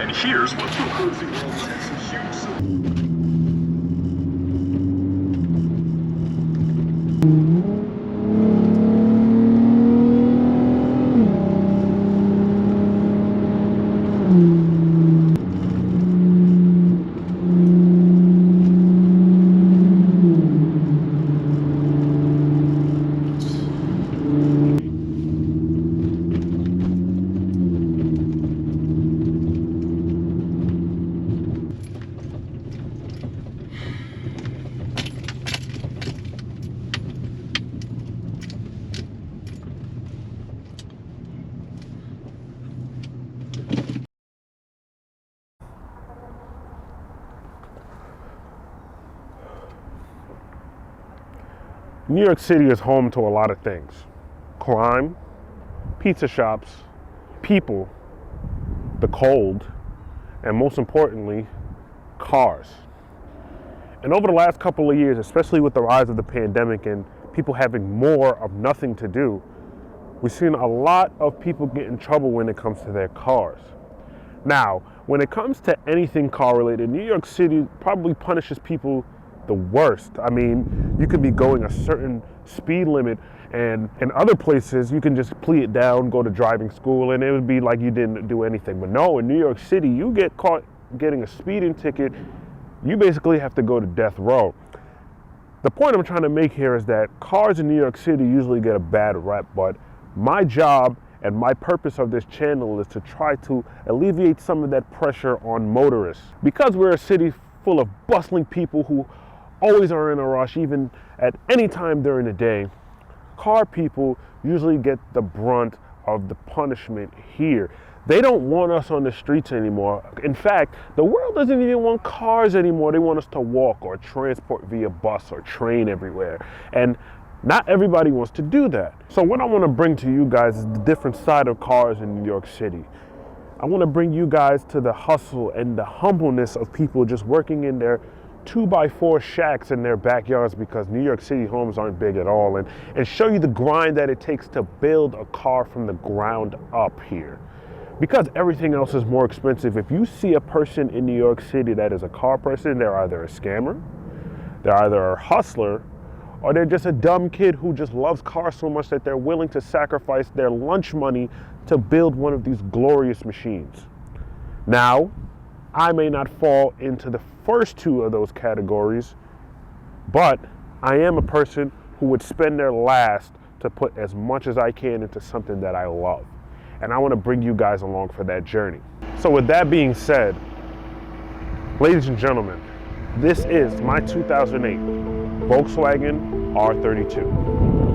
And here's what's proposing huge. New York City is home to a lot of things. Crime, pizza shops, people, the cold, and most importantly, cars. And over the last couple of years, especially with the rise of the pandemic and people having more of nothing to do, we've seen a lot of people get in trouble when it comes to their cars. Now, when it comes to anything car related, New York City probably punishes people the worst. I mean, you could be going a certain speed limit, and in other places you can just plea it down, go to driving school, and it would be like you didn't do anything. But no, in New York City, you get caught getting a speeding ticket, you basically have to go to death row. The point I'm trying to make here is that cars in New York City usually get a bad rep, but my job and my purpose of this channel is to try to alleviate some of that pressure on motorists. Because we're a city full of bustling people who always are in a rush, even at any time during the day, car people usually get the brunt of the punishment here. They don't want us on the streets anymore. In fact, the world doesn't even want cars anymore. They want us to walk or transport via bus or train everywhere. And not everybody wants to do that. So what I want to bring to you guys is the different side of cars in New York City. I want to bring you guys to the hustle and the humbleness of people just working in their 2x4 shacks in their backyards, because New York City homes aren't big at all, and show you the grind that it takes to build a car from the ground up here. Because everything else is more expensive, if you see a person in New York City that is a car person, they're either a scammer, they're either a hustler, or they're just a dumb kid who just loves cars so much that they're willing to sacrifice their lunch money to build one of these glorious machines. Now, I may not fall into the first two of those categories, but I am a person who would spend their last to put as much as I can into something that I love. And I want to bring you guys along for that journey. So with that being said, ladies and gentlemen, this is my 2008 Volkswagen R32.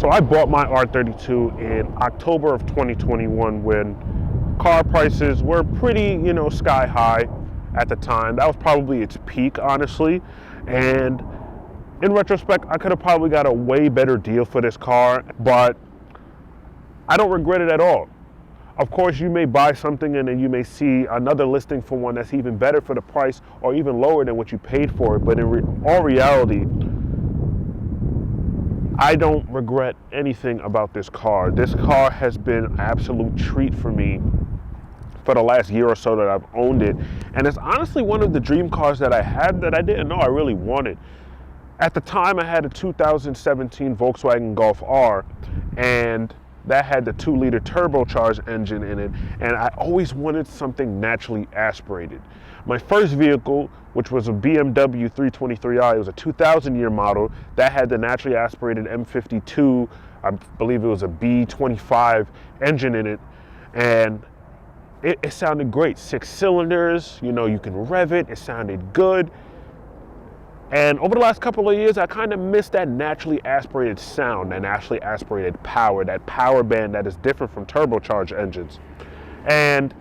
So I bought my R32 in October of 2021 when car prices were pretty, sky high at the time. That was probably its peak, honestly. And in retrospect, I could have probably got a way better deal for this car, but I don't regret it at all. Of course, you may buy something and then you may see another listing for one that's even better for the price or even lower than what you paid for it. But in all reality, I don't regret anything about this car. This car has been an absolute treat for me for the last year or so that I've owned it. And it's honestly one of the dream cars that I had that I didn't know I really wanted. At the time, I had a 2017 Volkswagen Golf R, and that had the 2-liter turbocharged engine in it, and I always wanted something naturally aspirated. My first vehicle, which was a BMW 323i, it was a 2000 year model, that had the naturally aspirated M52, I believe it was a B25 engine in it, and it sounded great. 6 cylinders, you know, you can rev it, it sounded good. And over the last couple of years, I kind of missed that naturally aspirated sound, that naturally aspirated power, that power band that is different from turbocharged engines. And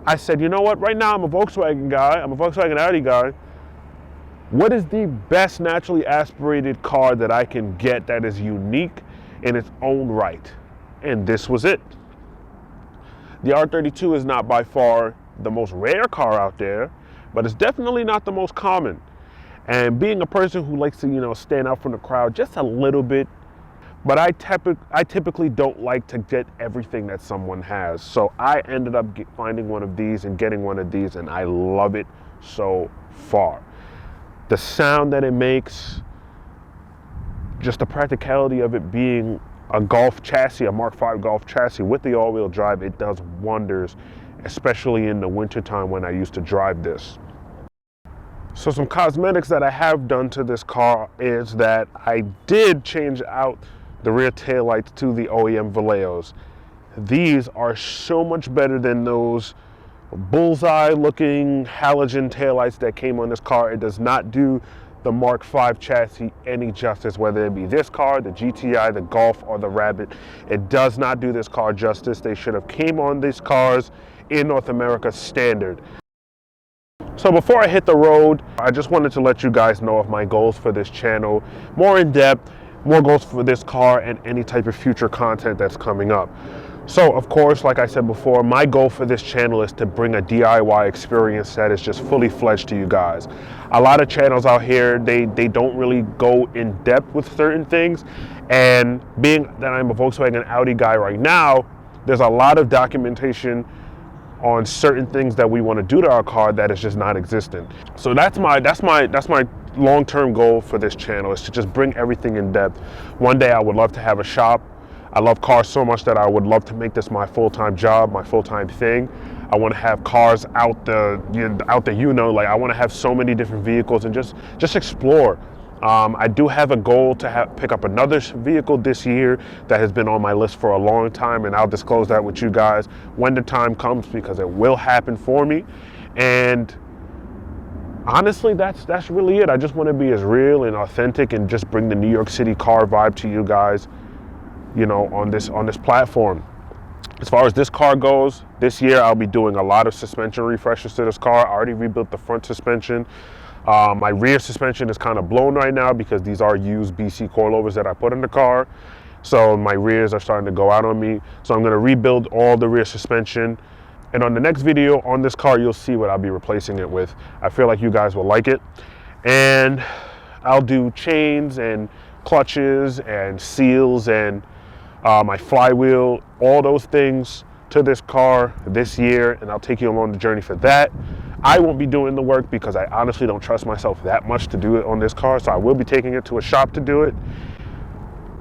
I said, you know what, right now I'm a Volkswagen guy, I'm a Volkswagen Audi guy. What is the best naturally aspirated car that I can get that is unique in its own right? And this was it. The R32 is not by far the most rare car out there, but it's definitely not the most common. And being a person who likes to, you know, stand out from the crowd just a little bit, but I typically don't like to get everything that someone has. So I ended up finding one of these and getting one of these, and I love it so far. The sound that it makes, just the practicality of it being a Golf chassis, a Mark V Golf chassis with the all-wheel drive, it does wonders, especially in the wintertime when I used to drive this. So some cosmetics that I have done to this car is that I did change out the rear taillights to the OEM Valeos. These are so much better than those bullseye looking halogen taillights that came on this car. It does not do the Mark V chassis any justice, whether it be this car, the GTI, the Golf, or the Rabbit. It does not do this car justice. They should have came on these cars in North America standard. So before I hit the road, I just wanted to let you guys know of my goals for this channel, more in depth, more goals for this car and any type of future content that's coming up. So of course, like I said before, my goal for this channel is to bring a DIY experience that is just fully fledged to you guys. A lot of channels out here, they don't really go in depth with certain things, and being that I'm a Volkswagen Audi guy right now, there's a lot of documentation on certain things that we want to do to our car that is just not existent. So that's my long-term goal for this channel, is to just bring everything in depth. One day I would love to have a shop. I love cars so much that I would love to make this my full-time job, my full-time thing. I want to have cars out the like I want to have so many different vehicles and just explore. I do have a goal to pick up another vehicle this year that has been on my list for a long time, and I'll disclose that with you guys when the time comes, because it will happen for me. And honestly, that's really it. I just want to be as real and authentic and just bring the New York City car vibe to you guys, you know, on this platform. As far as this car goes, this year I'll be doing a lot of suspension refreshes to this car. I already rebuilt the front suspension. My rear suspension is kind of blown right now because these are used BC coilovers that I put in the car. So my rears are starting to go out on me. So I'm going to rebuild all the rear suspension. And on the next video on this car, you'll see what I'll be replacing it with. I feel like you guys will like it. And I'll do chains and clutches and seals and my flywheel, all those things to this car this year. And I'll take you along the journey for that. I won't be doing the work because I honestly don't trust myself that much to do it on this car. So I will be taking it to a shop to do it.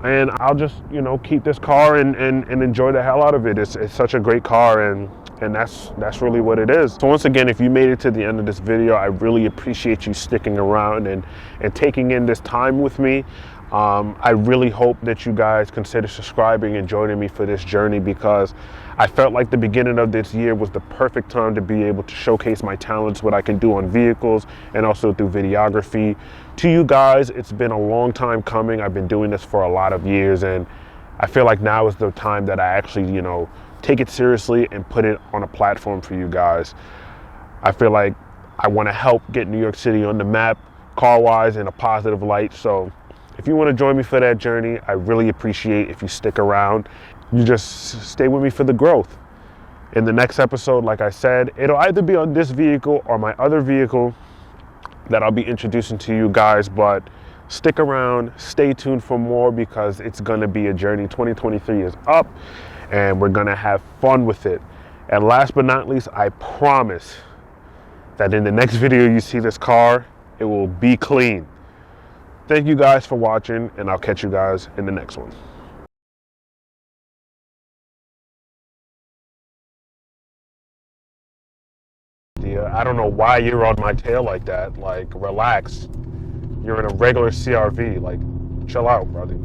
And I'll just, you know, keep this car and enjoy the hell out of it. It's such a great car, and that's really what it is. So once again, if you made it to the end of this video, I really appreciate you sticking around and taking in this time with me. I really hope that you guys consider subscribing and joining me for this journey, because I felt like the beginning of this year was the perfect time to be able to showcase my talents, what I can do on vehicles and also through videography. To you guys, it's been a long time coming. I've been doing this for a lot of years, and I feel like now is the time that I actually, you know, take it seriously and put it on a platform for you guys. I feel like I want to help get New York City on the map, car-wise, in a positive light. So if you want to join me for that journey, I really appreciate if you stick around. You just stay with me for the growth. In the next episode, like I said, it'll either be on this vehicle or my other vehicle that I'll be introducing to you guys, but Stick around, stay tuned for more because it's gonna be a journey. 2023 is up and we're gonna have fun with it. And last but not least, I promise that in the next video you see this car, it will be clean. Thank you guys for watching, and I'll catch you guys in the next one. I don't know why you're on my tail like that. Like, relax. You're in a regular CRV. Like, chill out, brother.